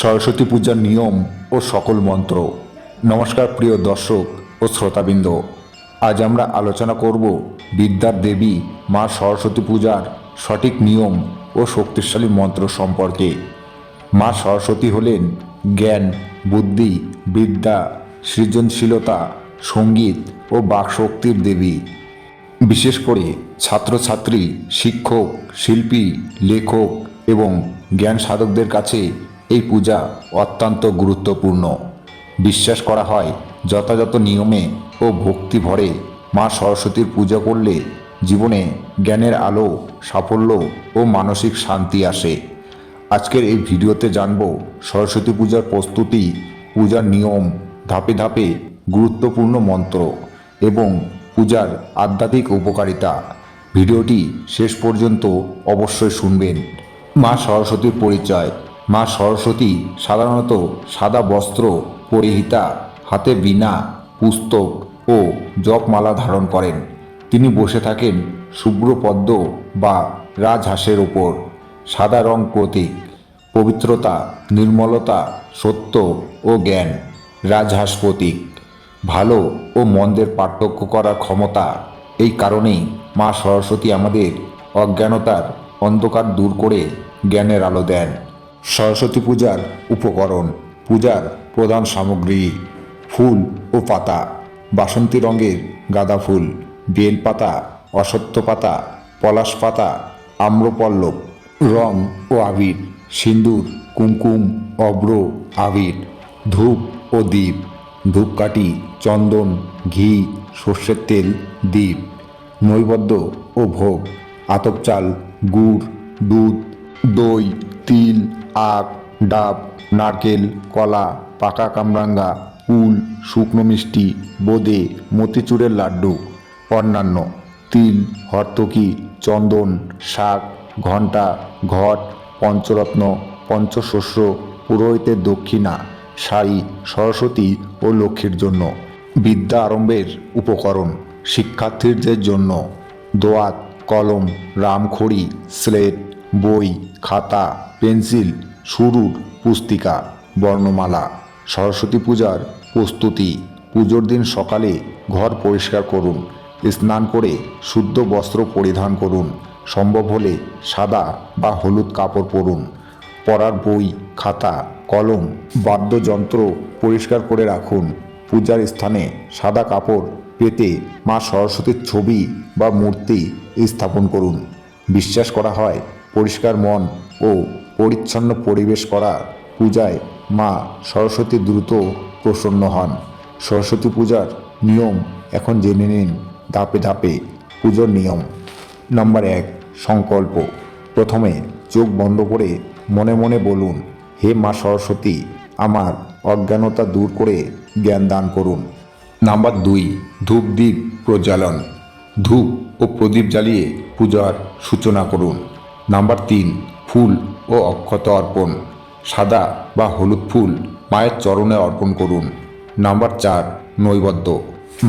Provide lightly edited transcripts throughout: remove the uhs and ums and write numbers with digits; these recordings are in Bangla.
সরস্বতী পূজার নিয়ম ও সকল মন্ত্র। নমস্কার প্রিয় দর্শক ও শ্রোতাবৃন্দ, আজ আমরা আলোচনা করব বিদ্যার দেবী মা সরস্বতী পূজার সঠিক নিয়ম ও শক্তিশালী মন্ত্র সম্পর্কে। মা সরস্বতী হলেন জ্ঞান, বুদ্ধি, বিদ্যা, সৃজনশীলতা, সঙ্গীত ও বাকশক্তির দেবী। বিশেষ করে ছাত্রছাত্রী, শিক্ষক, শিল্পী, লেখক এবং জ্ঞান সাধকদের কাছে এই পূজা অত্যন্ত গুরুত্বপূর্ণ। বিশ্বাস করা হয় যথাযথ নিয়মে ও ভক্তি ভরে মা সরস্বতীর পূজা করলে জীবনে জ্ঞানের আলো, সাফল্য ও মানসিক শান্তি আসে। আজকের এই ভিডিওতে জানব সরস্বতী পূজার প্রস্তুতি, পূজার নিয়ম, ধাপে ধাপে গুরুত্বপূর্ণ মন্ত্র এবং পূজার আধ্যাত্মিক উপকারিতা। ভিডিওটি শেষ পর্যন্ত অবশ্যই শুনবেন। মা সরস্বতীর পরিচয়। মা সরস্বতী সাধারণত সাদা বস্ত্র পরিহিতা, হাতে বীণা, পুস্তক ও জপমালা ধারণ করেন। তিনি বসে থাকেন শুভ্র পদ্ম বা রাজহাঁসের ওপর। সাদা রং প্রতীক পবিত্রতা, নির্মলতা, সত্য ও জ্ঞান। রাজহাঁস প্রতীক ভালো ও মন্দের পার্থক্য করার ক্ষমতা। এই কারণেই মা সরস্বতী আমাদের অজ্ঞানতার অন্ধকার দূর করে জ্ঞানের আলো দেন। সরস্বতী পূজার উপকরণ। পূজার প্রধান সামগ্রী: ফুল ও পাতা। বাসন্তী রঙের গাঁদা ফুল, বেলপাতা, অশ্বত্থ পাতা, পলাশ পাতা, আম্রপল্লব। রং ও আবির: সিন্দুর, কুমকুম, অভ্র, আবির। ধূপ ও দীপ: ধূপকাঠি, চন্দন, ঘি, সর্ষের তেল, দীপ। নৈবেদ্য ও ভোগ: আতপ চাল, গুড়, দুধ, দই, তিল, আখ, ডাব, নারকেল, কলা, পাকা কামরাঙ্গা, কুল, শুকনো মিষ্টি, বোঁদে, মতিচুরের লাড্ডু। অন্যান্য: তিল, হর্তকি, চন্দন, শাক, ঘণ্টা, ঘট, পঞ্চরত্ন, পঞ্চশস্য, পুরোহিতের দক্ষিণা, শাড়ি সরস্বতী ও লক্ষ্মীর জন্য। বিদ্যা আরম্ভের উপকরণ: শিক্ষার্থীদের জন্য দোয়াত, কলম, রামখড়ি, স্লেট, বই, খাতা, পেন্সিল, শুরুর, পুস্তিকা, বর্ণমালা। সরস্বতী পূজার প্রস্তুতি। পুজোর দিন সকালে ঘর পরিষ্কার করুন। স্নান করে শুদ্ধ বস্ত্র পরিধান করুন। সম্ভব হলে সাদা বা হলুদ কাপড় পরুন। পড়ার বই, খাতা, কলম, বাদ্যযন্ত্র পরিষ্কার করে রাখুন। পূজার স্থানে সাদা কাপড় পেতে মা সরস্বতীর ছবি বা মূর্তি স্থাপন করুন। বিশ্বাস করা হয় পরিষ্কার মন ও পরিচ্ছন্ন পরিবেশ করা পূজায় মা সরস্বতী দ্রুত প্রসন্ন হন। সরস্বতী পূজার নিয়ম এখন জেনে নিন ধাপে ধাপে। পুজোর নিয়ম। নাম্বার 1, সংকল্প। প্রথমে চোখ বন্ধ করে মনে মনে বলুন, হে মা সরস্বতী, আমার অজ্ঞানতা দূর করে জ্ঞান দান করুন। নাম্বার 2, ধূপ দ্বীপ প্রজ্বালন। ধূপ ও প্রদীপ জ্বালিয়ে পূজার সূচনা করুন। নাম্বার 3, ফুল ও অক্ষত অর্পণ। সাদা বা হলুদ ফুল মায়ের চরণে অর্পণ করুন। নাম্বার 4, নৈবেদ্য।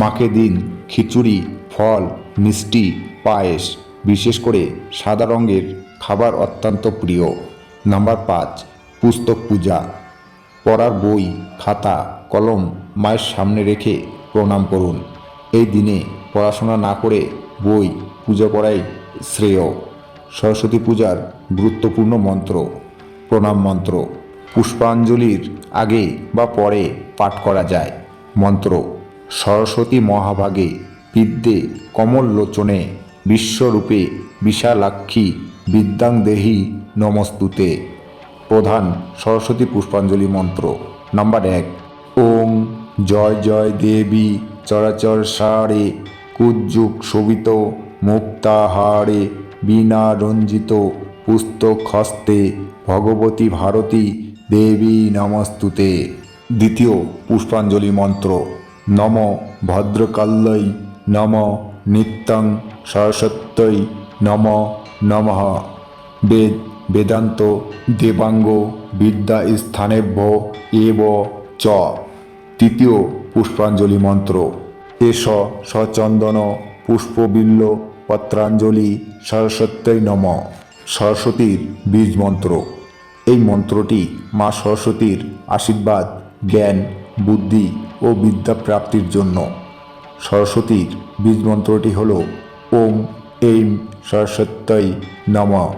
মাকে দিন খিচুড়ি, ফল, মিষ্টি, পায়েস। বিশেষ করে সাদা রঙের খাবার অত্যন্ত প্রিয়। নাম্বার 5, পুস্তক পূজা। পড়ার বই, খাতা, কলম মায়ের সামনে রেখে প্রণাম করুন। এই দিনে পড়াশোনা না করে বই পূজা করাই শ্রেয়। সরস্বতী পূজার গুরুত্বপূর্ণ মন্ত্র। প্রণাম মন্ত্র পুষ্পাঞ্জলির আগে বা পরে পাঠ করা যায়। মন্ত্র: সরস্বতী মহাভাগে বিদ্যে কমল লোচনে বিশ্বরূপে বিশালাক্ষী বিদ্যাং দেহি নমস্তুতে। প্রধান সরস্বতী পুষ্পাঞ্জলি মন্ত্র। নাম্বার 1, ওং জয় জয় দেবী চরাচর সারে কুজ্জুক শোভিত মুক্তাহারে বীণা রঞ্জিত পুস্তক হস্তে ভগবতী ভারতী দেবী নমস্তুতে। দ্বিতীয় পুষ্পাঞ্জলি মন্ত্র। নম ভদ্রকাল্যৈ নম নিত্যং সরস্বত্যৈ নম নমঃ। বেদ বেদান্ত দেবাঙ্গ বিদ্যা স্থানেভ্য এব চ। তৃতীয় পুষ্পাঞ্জলি মন্ত্র। এষ সচন্দন পুষ্পবিল্ল পত্রাঞ্জলি সরস্বত্যৈ নমঃ। সরস্বতীর বীজ মন্ত্র। এই মন্ত্রটি মা সরস্বতীর আশীর্বাদ, জ্ঞান, বুদ্ধি ও বিদ্যা প্রাপ্তির জন্য। সরস্বতীর বীজ মন্ত্রটি হল ওম এইম সরস্বত্যই নমঃ।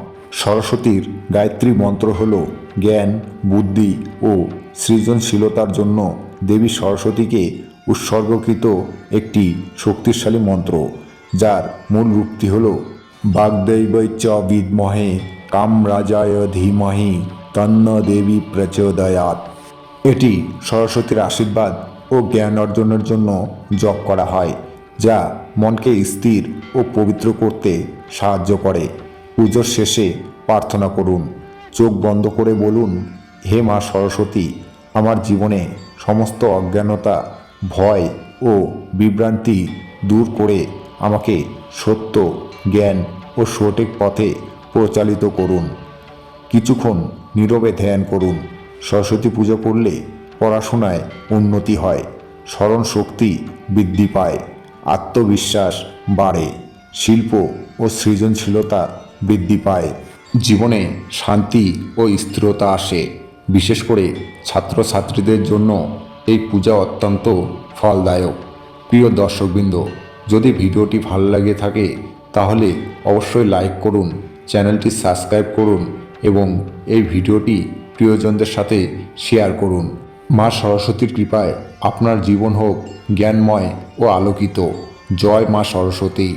সরস্বতীর গায়ত্রী মন্ত্র হল জ্ঞান, বুদ্ধি ও সৃজনশীলতার জন্য দেবী সরস্বতীকে উৎসর্গকৃত একটি শক্তিশালী মন্ত্র, যার মূল রূপটি হল বাগদৈবৈ চ বিদ্মহে কামরাজায় ধীমহি তন্ন দেবী প্রচোদয়াৎ। এটি সরস্বতীর আশীর্বাদ ও জ্ঞান অর্জনের জন্য জপ করা হয়, যা মনকে স্থির ও পবিত্র করতে সাহায্য করে। পুজোর শেষে প্রার্থনা করুন। চোখ বন্ধ করে বলুন, হে মা সরস্বতী, আমার জীবনে সমস্ত অজ্ঞানতা, ভয় ও বিভ্রান্তি দূর করে আমাকে সত্য, জ্ঞান ও সঠিক পথে পরিচালিত করুন। কিছুক্ষণ নীরবে ধ্যান করুন। সরস্বতী পুজো করলে পড়াশোনায় উন্নতি হয়, স্মরণ শক্তি বৃদ্ধি পায়, আত্মবিশ্বাস বাড়ে, শিল্প ও সৃজনশীলতা বৃদ্ধি পায়, জীবনে শান্তি ও স্থিরতা আসে। বিশেষ করে ছাত্রছাত্রীদের জন্য এই পূজা অত্যন্ত ফলদায়ক। প্রিয় দর্শকবৃন্দ, যদি ভিডিওটি ভালো লাগে থাকে তাহলে অবশ্যই লাইক করুন, চ্যানেলটি সাবস্ক্রাইব করুন এবং এই ভিডিওটি প্রিয়জনদের সাথে শেয়ার করুন। মা সরস্বতীর কৃপায় আপনার জীবন হোক জ্ঞানময় ও আলোকিত। জয় মা সরস্বতী।